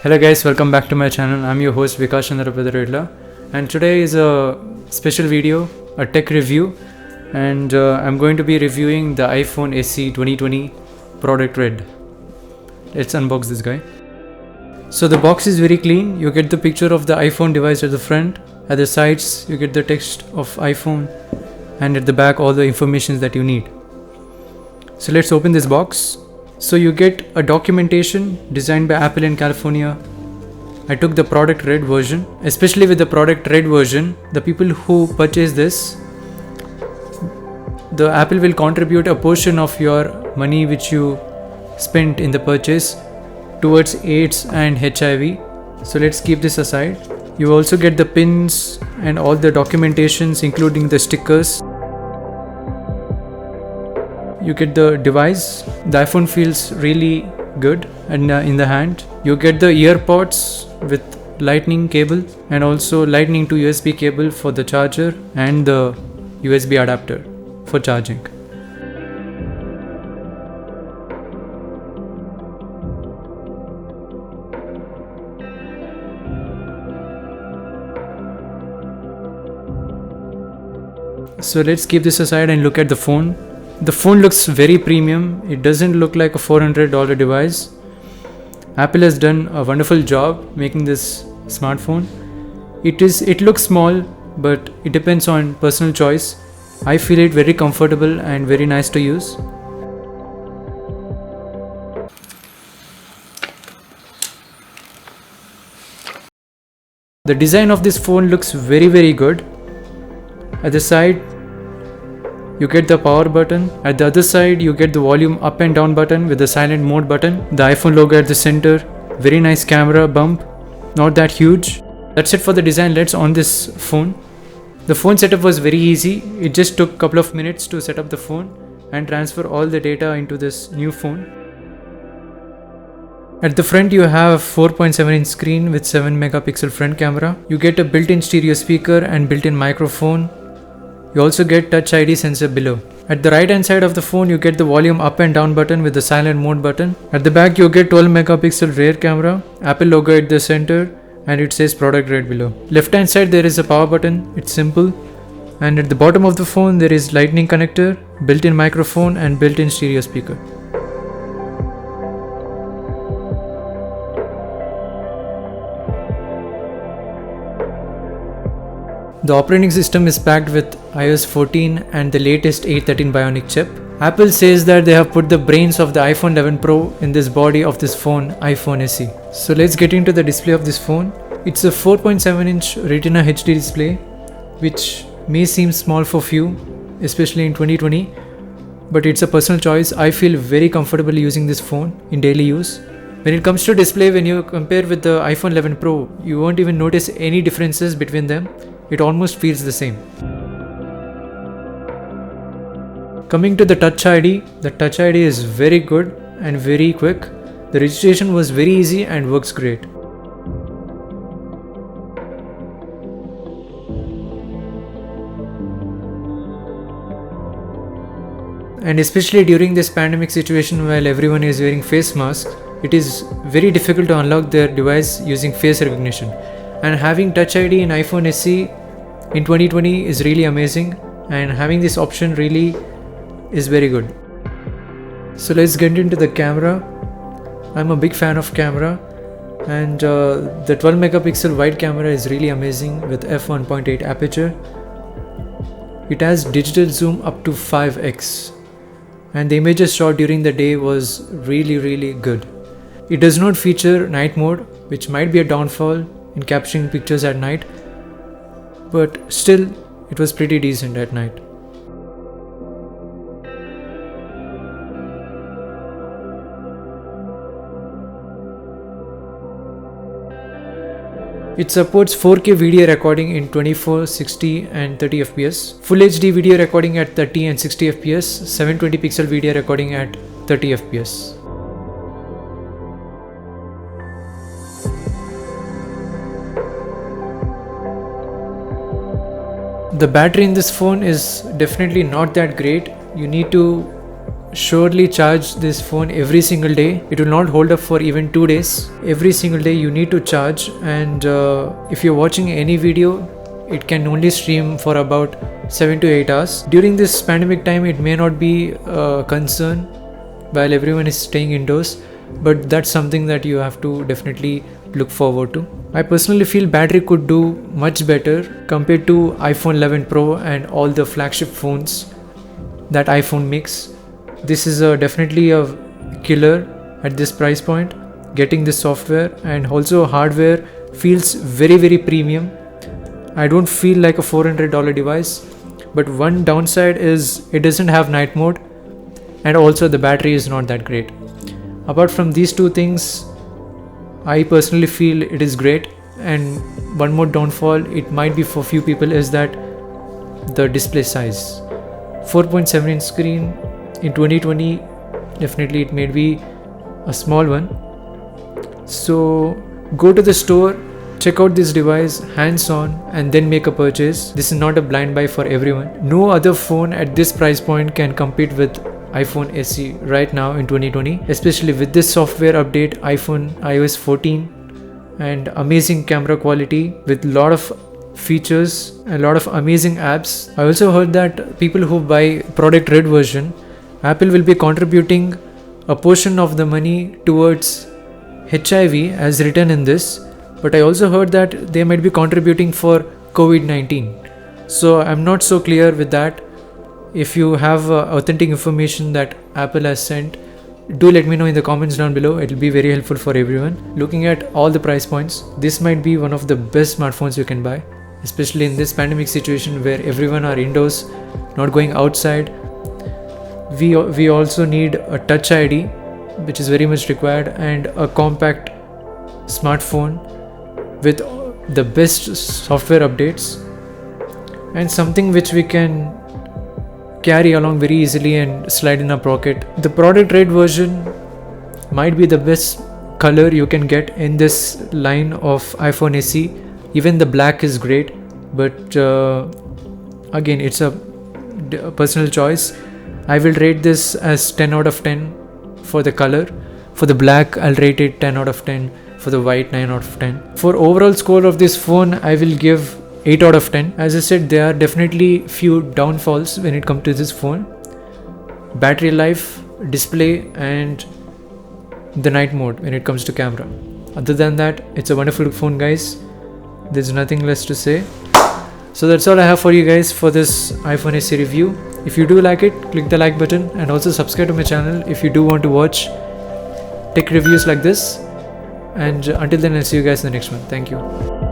Hello guys, welcome back to my channel. I'm your host Vikas Chandra Pedaredla, and today is a special video, a tech review, and I'm going to be reviewing the iPhone SE 2020 Product Red. Let's unbox this guy. So the box is very clean. You get the picture of the iPhone device at the front. At the sides you get the text of iPhone, and at the back all the information that you need. So let's open this box. So you get a documentation designed by Apple in California. I took the Product Red version. Especially with the Product Red version, the people who purchase this, the Apple will contribute a portion of your money which you spent in the purchase towards AIDS and HIV. So let's keep this aside. You also get the pins and all the documentations, including the stickers. You get the device. The iPhone feels really good and in the hand. You get the earpods with lightning cable and also lightning to USB cable for the charger and the USB adapter for charging. So let's keep this aside and look at the phone. The phone looks very premium. It doesn't look like a $400 device. Apple has done a wonderful job making this smartphone. It looks small, but it depends on personal choice. I feel it very comfortable and very nice to use. The design of this phone looks very good. At the side you get the power button. At the other side you get the volume up and down button with the silent mode button. The iPhone logo at the center. Very nice camera bump. Not that huge. That's it for the design. Let's on this phone. The phone setup was very easy. It just took a couple of minutes to set up the phone and transfer all the data into this new phone. At the front you have 4.7-inch screen with 7 megapixel front camera. You get a built-in stereo speaker and built-in microphone. You also get Touch ID sensor below. At the right hand side of the phone you get the volume up and down button with the silent mode button. At the back you get 12 megapixel rear camera, Apple logo at the center, and it says Product Red below. Left hand side there is a power button. It's simple. And at the bottom of the phone there is lightning connector, built-in microphone and built-in stereo speaker. The operating system is packed with iOS 14 and the latest A13 Bionic chip. Apple says that they have put the brains of the iPhone 11 Pro in this body of this phone, iPhone SE. So let's get into the display of this phone. It's a 4.7-inch Retina HD display, which may seem small for few, especially in 2020, but it's a personal choice. I feel very comfortable using this phone in daily use. When it comes to display, when you compare with the iPhone 11 Pro, you won't even notice any differences between them. It almost feels the same. Coming to the Touch ID is very good and very quick. The registration was very easy and works great. And especially during this pandemic situation while everyone is wearing face masks, it is very difficult to unlock their device using face recognition. And having Touch ID in iPhone SE in 2020 is really amazing, and having this option really is very good. So let's get into the camera. I'm a big fan of camera, and the 12 megapixel wide camera is really amazing with f1.8 aperture. It has digital zoom up to 5x, and the images shot during the day was really good. It does not feature night mode, which might be a downfall in capturing pictures at night, but still it was pretty decent at night. It supports 4K video recording in 24, 60 and 30 fps, Full HD video recording at 30 and 60 fps, 720 pixel video recording at 30 fps. The battery in this phone is definitely not that great. You need to surely charge this phone every single day. It will not hold up for even 2 days. Every single day you need to charge, and if you're watching any video, it can only stream for about 7 to 8 hours. During this pandemic time, it may not be a concern while everyone is staying indoors, but that's something that you have to definitely look forward to. I personally feel battery could do much better compared to iPhone 11 Pro and all the flagship phones that iPhone makes. This is definitely a killer at this price point. Getting this software and also hardware feels very premium. I don't feel like a $400 device, but one downside is it doesn't have night mode, and also the battery is not that great. Apart from these two things, I personally feel it is great. And one more downfall, it might be for few people, is that the display size. 4.7 inch screen in 2020, definitely it may be a small one. So go to the store, check out this device hands on, and then make a purchase. This is not a blind buy for everyone. No other phone at this price point can compete with iPhone SE right now in 2020, especially with this software update, iOS 14, and amazing camera quality with lot of features, a lot of amazing apps. I also heard that people who buy Product Red version, Apple will be contributing a portion of the money towards HIV as written in this, but I also heard that they might be contributing for COVID-19. So I'm not so clear with that. If you have authentic information that Apple has sent, do let me know in the comments down below. It will be very helpful for everyone. Looking at all the price points, this might be one of the best smartphones you can buy, especially in this pandemic situation where everyone are indoors, not going outside. We also need a Touch ID, which is very much required, and a compact smartphone with the best software updates, and something which we can carry along very easily and slide in a pocket. The Product Red version might be the best color you can get in this line of iPhone SE. Even the black is great, but again, it's a personal choice. I will rate this as 10 out of 10 for the color. For the black, I'll rate it 10 out of 10. For the white, 9 out of 10. For overall score of this phone, I will give 8 out of 10. As I said, there are definitely few downfalls when it comes to this phone. Battery life, display, and the night mode when it comes to camera. Other than that, it's a wonderful phone, guys. There's nothing less to say. So that's all I have for you guys for this iPhone SE review. If you do like it, click the like button, and also subscribe to my channel if you do want to watch tech reviews like this. And until then, I'll see you guys in the next one. Thank you.